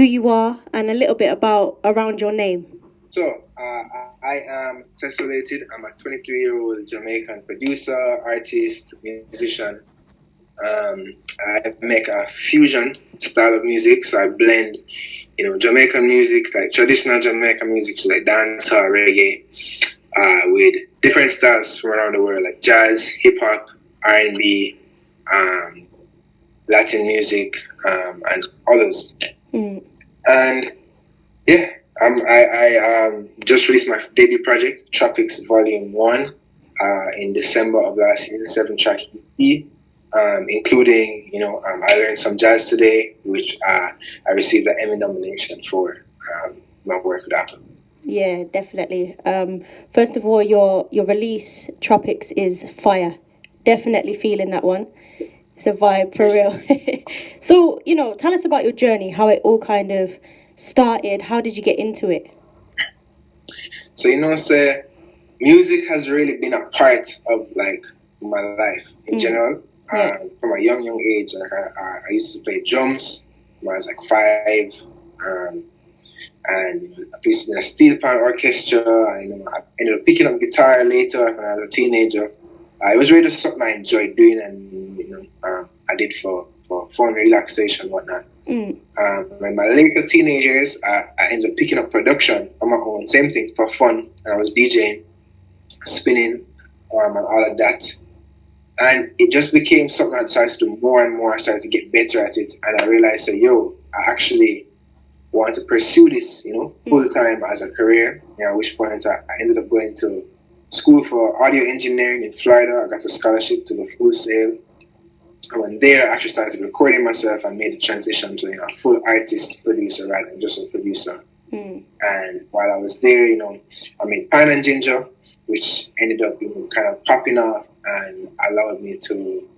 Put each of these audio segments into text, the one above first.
who you are and a little bit about around your name. So, I am Tessellated. I'm a 23-year-old Jamaican producer, artist, musician. I make a fusion style of music, so I blend, Jamaican music, like traditional Jamaican music, so like dancehall, reggae, with different styles from around the world, like jazz, hip hop, R&B, um, Latin music, and others. Mm. And yeah, I just released my debut project, Tropics Volume 1, in December of last year, 7-track EP, including, I learned some jazz today, which I received an Emmy nomination for my work with Apple. Yeah, definitely. First of all, your release, Tropics, is fire. Definitely feeling that one. It's a vibe for real. So, tell us about your journey, how it all kind of started. How did you get into it? So, music has really been a part of like my life in general. Yeah. From a young age, like I used to play drums when I was like 5, and I used to be in a steel pan orchestra. And, I ended up picking up guitar later when I was a teenager. It was really just something I enjoyed doing, and I did for fun, relaxation, and whatnot. In my later teenage years, I ended up picking up production on my own, same thing, for fun. And I was DJing, spinning, and all of that. And it just became something I started to do more and more. I started to get better at it, and I realized that I actually want to pursue this, full time as a career. At which point I ended up going to school for audio engineering in Florida. I got a scholarship to the Full Sail. And when there, I actually started recording myself and made the transition to a full artist producer rather than just a producer. And while I was there, I made Pine and Ginger, which ended up kind of popping off and allowed me to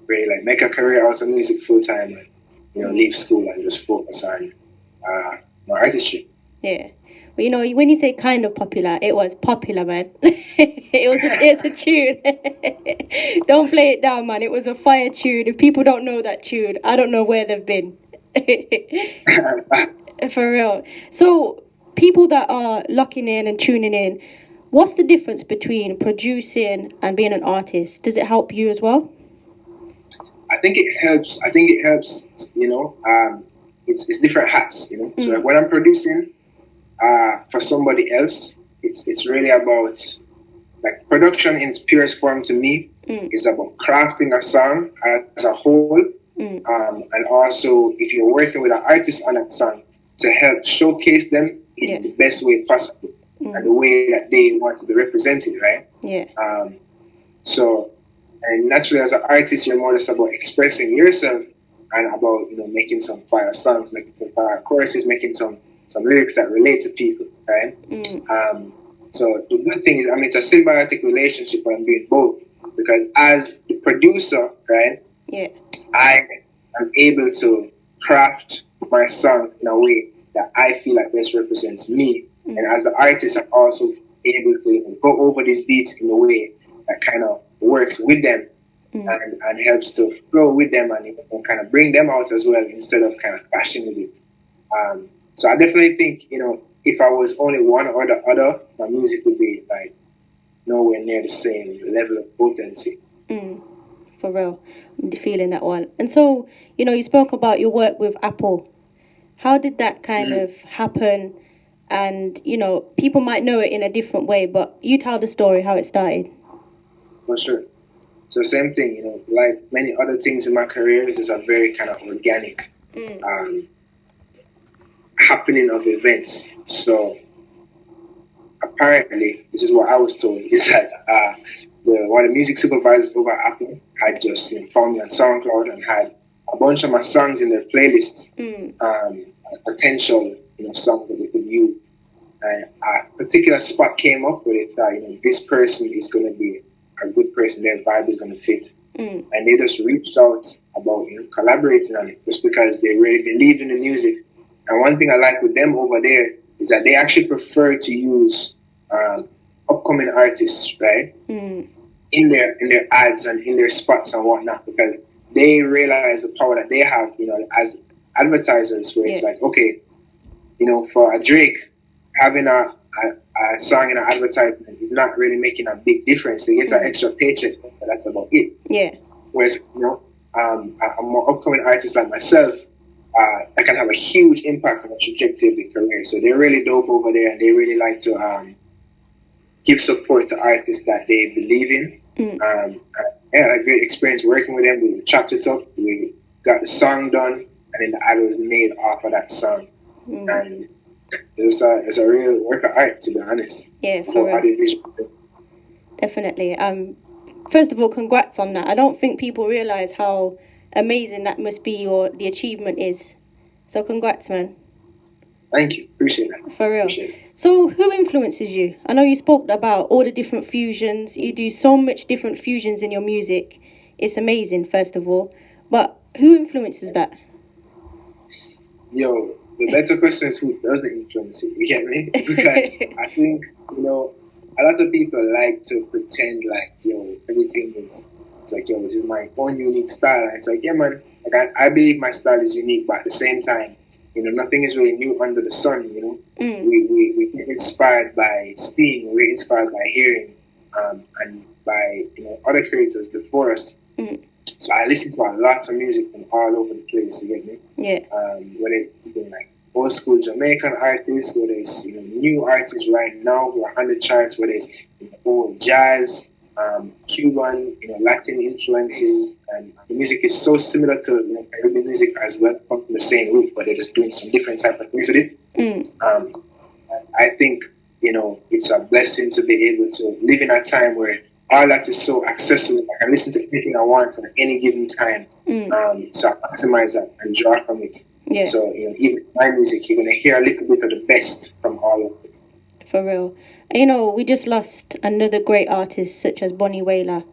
really like make a career out of music full time and leave school and just focus on my artistry. Yeah. Well, when you say kind of popular, it was popular, man. It's a tune. Don't play it down, man. It was a fire tune. If people don't know that tune, I don't know where they've been. For real. So, people that are locking in and tuning in, what's the difference between producing and being an artist? Does it help you as well? I think it helps. It's different hats, So like when I'm producing for somebody else, it's really about like production in its purest form to me is about crafting a song as a whole, and also if you're working with an artist on that song to help showcase them in the best way possible and the way that they want to be represented, right? Yeah. So, and naturally as an artist, you're more just about expressing yourself and about making some fire songs, making some fire choruses, making some lyrics that relate to people, right? So the good thing is, it's a symbiotic relationship when I'm doing both, because as the producer, right, I am able to craft my songs in a way that I feel like best represents me, and as the artist, I'm also able to go over these beats in a way that kind of works with them and helps to flow with them and kind of bring them out as well instead of kind of clashing with it. So I definitely think, if I was only one or the other, my music would be like nowhere near the same level of potency. For real. I'm feeling that one. And so, you spoke about your work with Apple. How did that kind of happen? And, people might know it in a different way, but you tell the story how it started. For sure. So same thing, like many other things in my career, this is a very kind of organic happening of events. So apparently, this is what I was told, is that one of the music supervisors over at Apple had just found me on SoundCloud and had a bunch of my songs in their playlists as potential songs that they could use. And a particular spot came up where they thought, this person is going to be a good person, their vibe is going to fit. And they just reached out about collaborating on it just because they really believed in the music. And one thing I like with them over there is that they actually prefer to use upcoming artists, right, in their ads and in their spots and whatnot, because they realize the power that they have, as advertisers, where it's like, okay, for a Drake, having a song in an advertisement is not really making a big difference. They get an extra paycheck, but that's about it. Yeah. Whereas, a more upcoming artist like myself, that can have a huge impact on the trajectory of the career. So they're really dope over there, and they really like to give support to artists that they believe in. I had a great experience working with them. We chopped it up, we got the song done, and then the ad was made off of that song. And it's a real work of art, to be honest. Yeah, for real. Definitely. First of all, congrats on that. I don't think people realize how amazing that must be, or the achievement is. So congrats, man. Thank you. Appreciate that. For real. So who influences you? I know you spoke about all the different fusions. You do so much different fusions in your music. It's amazing, first of all. But who influences that? Yo, the better question is who doesn't influence it. You get me? Because I think, a lot of people like to pretend like, everything is, it's like, this is my own unique style. And it's like, yeah, man, like I believe my style is unique, but at the same time, nothing is really new under the sun, We get inspired by seeing, we're inspired by hearing, and by, other creators before us. So I listen to a lot of music from all over the place, you get me? Yeah. Whether it's like old school Jamaican artists, whether it's new artists right now who are on the charts, whether it's old jazz, Cuban, Latin influences, and the music is so similar to Caribbean music as well, come from the same root, but they're just doing some different type of things with it. I think it's a blessing to be able to live in a time where all that is so accessible. I can listen to anything I want at any given time. So I maximize that and draw from it. Yeah. So even my music, you're gonna hear a little bit of the best from all of it. For real. We just lost another great artist such as Bonnie Wailer,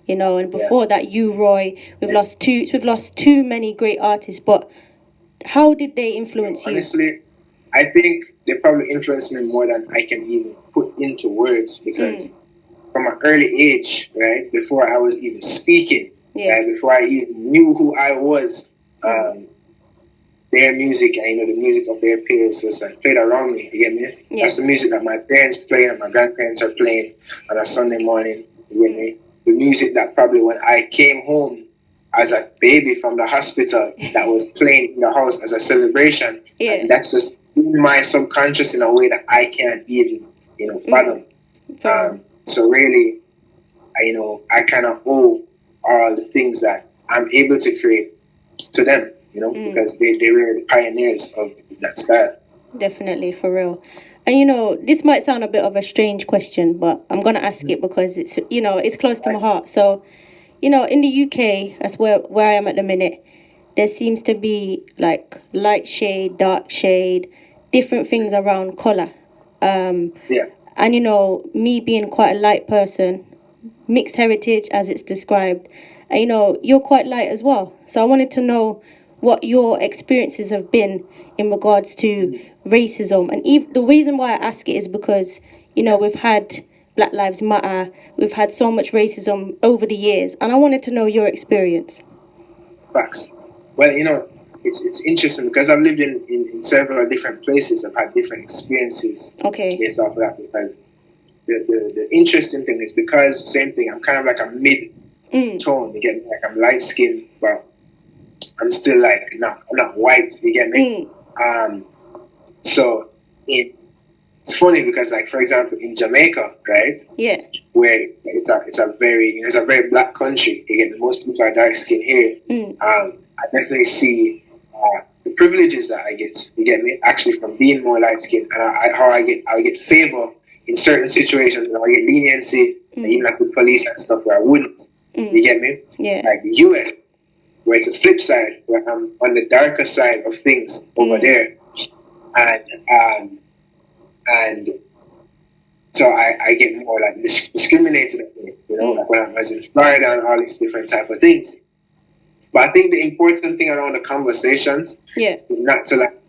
and before that, you, Roy. We've lost too many great artists. But how did they influence you? Honestly, I think they probably influenced me more than I can even put into words, because from an early age, right, before I was even speaking, right, before I even knew who I was, their music and the music of their peers was like played around me. You get me? Yeah. That's the music that my parents play and my grandparents are playing on a Sunday morning. You get me? The music that probably when I came home as a baby from the hospital, that was playing in the house as a celebration. Yeah. And that's just in my subconscious in a way that I can't even fathom. So really, I kind of owe all the things that I'm able to create to them. Because they were the pioneers of that style. Definitely, for real. And this might sound a bit of a strange question, but I'm gonna ask it because it's it's close to my heart. So, in the UK, that's where I am at the minute, there seems to be like light shade, dark shade, different things around colour. And me being quite a light person, mixed heritage as it's described, and you're quite light as well. So I wanted to know what your experiences have been in regards to racism. And the reason why I ask it is because, we've had Black Lives Matter, we've had so much racism over the years, and I wanted to know your experience. Facts. Well, it's interesting because I've lived in several different places. I've had different experiences based off of that, because the interesting thing is because, same thing, I'm kind of like a mid-tone, you get me? Like I'm light-skinned, but I'm still like, I'm not white, you get me? So it's funny because, like, for example, in Jamaica, right? Yeah. Where it's a very black country, you get me? Most people are dark skinned here. I definitely see the privileges that I get, you get me? Actually from being more light skinned, and how I get favor in certain situations, and I get leniency, even like with police and stuff where I wouldn't. You get me? Yeah. Like the US, where it's a flip side, where I'm on the darker side of things over there, and so I get more like discriminated against, like when I was in Florida and all these different type of things. But I think the important thing around the conversations is not to like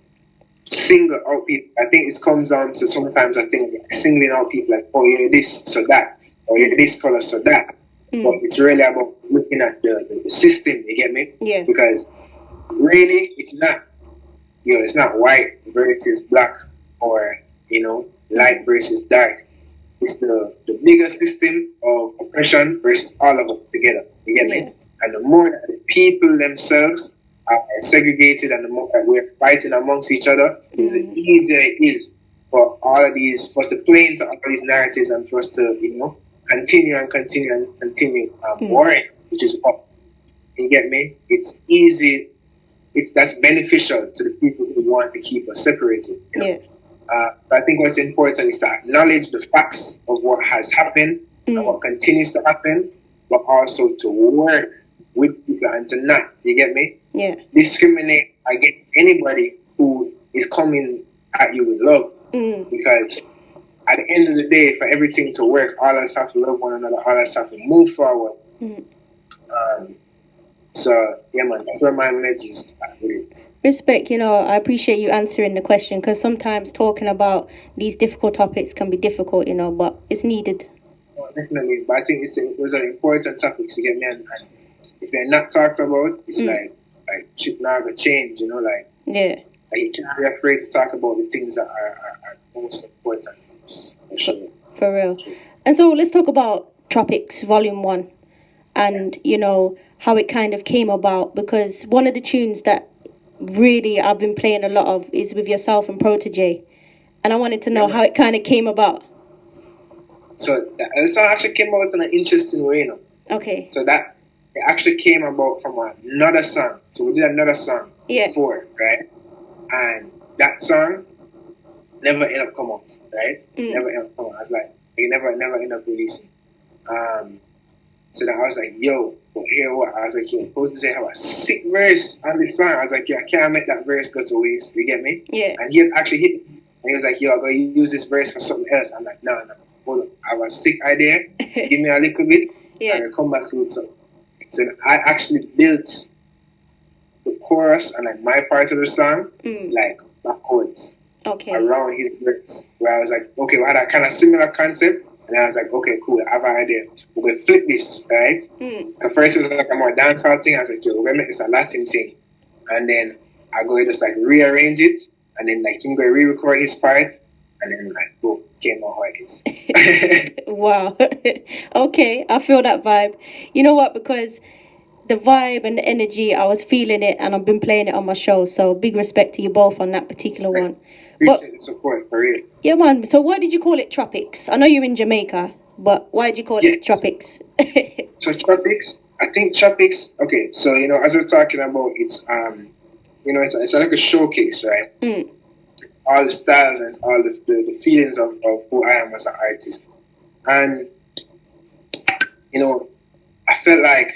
single out people. I think it comes down to sometimes I think like singling out people like, oh, you're this, so that, or you're this color, so that. But it's really about looking at the system, you get me? Yeah. Because really, it's not. it's not white versus black or, light versus dark. It's the bigger system of oppression versus all of us together. You get me? And the more that the people themselves are segregated and the more that we're fighting amongst each other, the easier it is for us to play into all these narratives and for us to, continue warring, which is what, you get me? It's easy. That's beneficial to the people who want to keep us separated. But I think what's important is to acknowledge the facts of what has happened and what continues to happen, but also to work with people and to not, you get me? Discriminate against anybody who is coming at you with love. Because at the end of the day, for everything to work, all of us have to love one another, all of us have to move forward. So, yeah, man, that's where my message is at, really. Respect, I appreciate you answering the question, because sometimes talking about these difficult topics can be difficult, but it's needed. Oh, definitely, but I think those are important topics to get me, and if they're not talked about, it's like shit not gonna change, like you can't be afraid to talk about the things that are most important to us, for sure. For real. And so let's talk about Tropics Volume 1 and, how it kind of came about, because one of the tunes that really I've been playing a lot of is with yourself and Protege, and I wanted to know how it kind of came about. So the song actually came out in an interesting way, Okay. So that it actually came about from another song. So we did another song before, right? And that song never ended up coming out, right? Never ended up coming out. I was like, it never ended up releasing. So then I was like, yo, but hear what? I was like, yo, Protege have a sick verse on this song. I was like, yo, I can't make that verse go to waste. You get me? Yeah. And he had actually hit me. And he was like, yo, I'm going to use this verse for something else. I'm like, no, hold on. I have a sick idea. Give me a little bit. And I'll come back to it. So I actually built the chorus and like my part of the song, like backwards. Okay. Around his verse. Where I was like, okay, we had a kind of similar concept. And I was like, okay, cool, I have an idea. We're going to flip this, right? At first it was like a more dancehall thing. I was like, yo, we're going to make this a Latin thing. And then I go just like rearrange it. And then like him go re-record his part. And then like, boom, came out how it is. Wow. Okay, I feel that vibe. You know what? Because the vibe and the energy, I was feeling it, and I've been playing it on my show. So big respect to you both on that particular one. Appreciate the support, for real. Yeah, man. So why did you call it Tropics? I know you're in Jamaica, but why did you call it Tropics? So Tropics, I think Tropics. Okay, so as we're talking about, it's it's like a showcase, right? All the styles and all the feelings of who I am as an artist, and I felt like,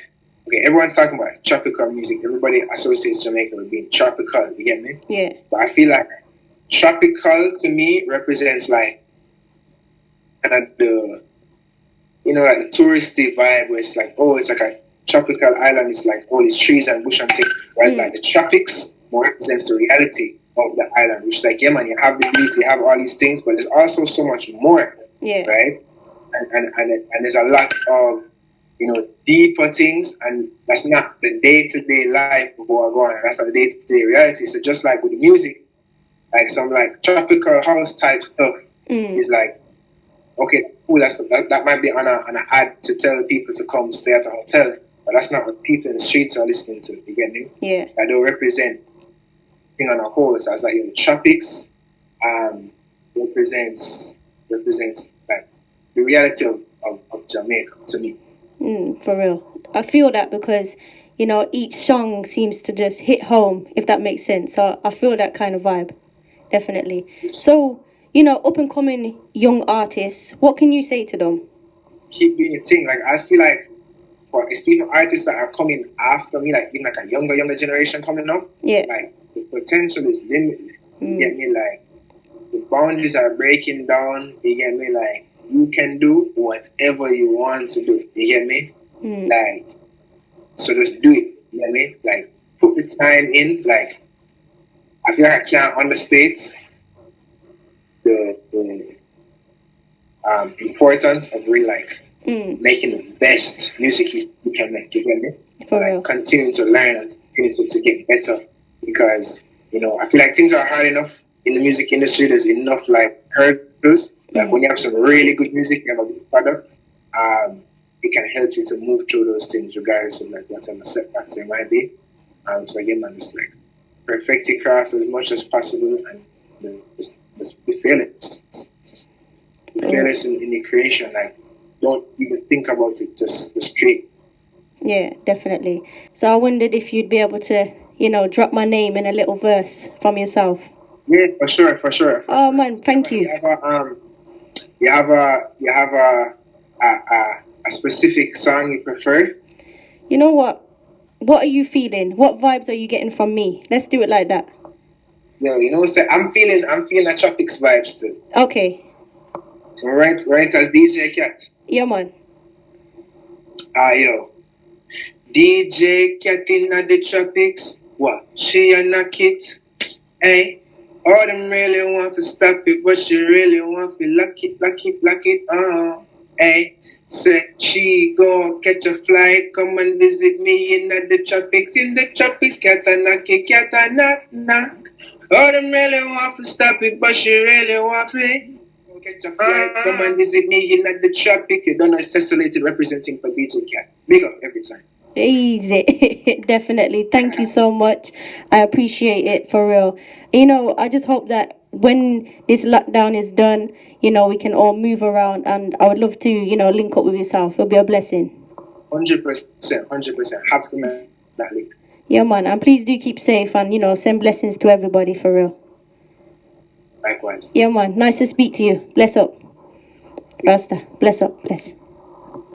okay, everyone's talking about tropical music. Everybody associates Jamaica with being tropical. You get me? Yeah. But I feel like tropical to me represents like the like the touristy vibe, where it's like, oh, it's like a tropical island. It's like all these trees and bush and things. Whereas like the tropics more represents the reality of the island, which is like, yeah, man, you have the beach, you have all these things, but there's also so much more. Yeah. Right. And there's a lot of deeper things, and that's not the day-to-day life of what we're going on. That's not the day-to-day reality. So just like with the music, like some like tropical house type stuff is like, okay, cool, that might be on an ad to tell people to come stay at a hotel, but that's not what people in the streets are listening to. You get me? Yeah. That don't represent thing on a whole. So I was like, Tropics represents like the reality of Jamaica to me. For real. I feel that because, each song seems to just hit home, if that makes sense. So I feel that kind of vibe. Definitely. So, up and coming young artists, what can you say to them? Keep doing your thing. Like, I feel like for even artists that are coming after me, like even like a younger generation coming up, like the potential is limitless. You get me? Like the boundaries are breaking down. You get me? Like you can do whatever you want to do. You get me? Like, so just do it. You get me? Like put the time in. Like I feel like I can't understate the importance of really like making the best music you can make. You get me? For real. Continue to learn and continue to get better, because I feel like things are hard enough in the music industry. There's enough like hurdles. Like when you have some really good music, you have a good product. It can help you to move through those things, regardless of like whatever setbacks there might be. So yeah, man, just like perfect your craft as much as possible, and just be fearless. Be fearless in your creation. Like, don't even think about it. Just create. Yeah, definitely. So I wondered if you'd be able to, drop my name in a little verse from yourself. Yeah, for sure. Oh man, thank you. You have a specific song you prefer? You know what? What are you feeling? What vibes are you getting from me? Let's do it like that. Yo, I'm feeling a Tropics vibes too. Okay. Right as DJKAT. Yeah, man. Yo. DJKAT in the Tropics. What? She a knock it. Hey. All them really want to stop it, but she really want to lock it. Hey. Say she go catch a flight, come and visit me in the tropics. In the tropics, cat a knock. All them really want to stop it, but she really want to catch a flight, come and visit me in the tropics. You don't know it's Tessellated representing for DJKAT. Big up every time. Easy. Definitely. Thank you so much. I appreciate it for real. I just hope that when this lockdown is done, we can all move around, and I would love to, link up with yourself. It'll be a blessing. 100%. Have to make that link. Yeah, man. And please do keep safe and, send blessings to everybody for real. Likewise. Yeah, man. Nice to speak to you. Bless up. Rasta. Bless up. Bless.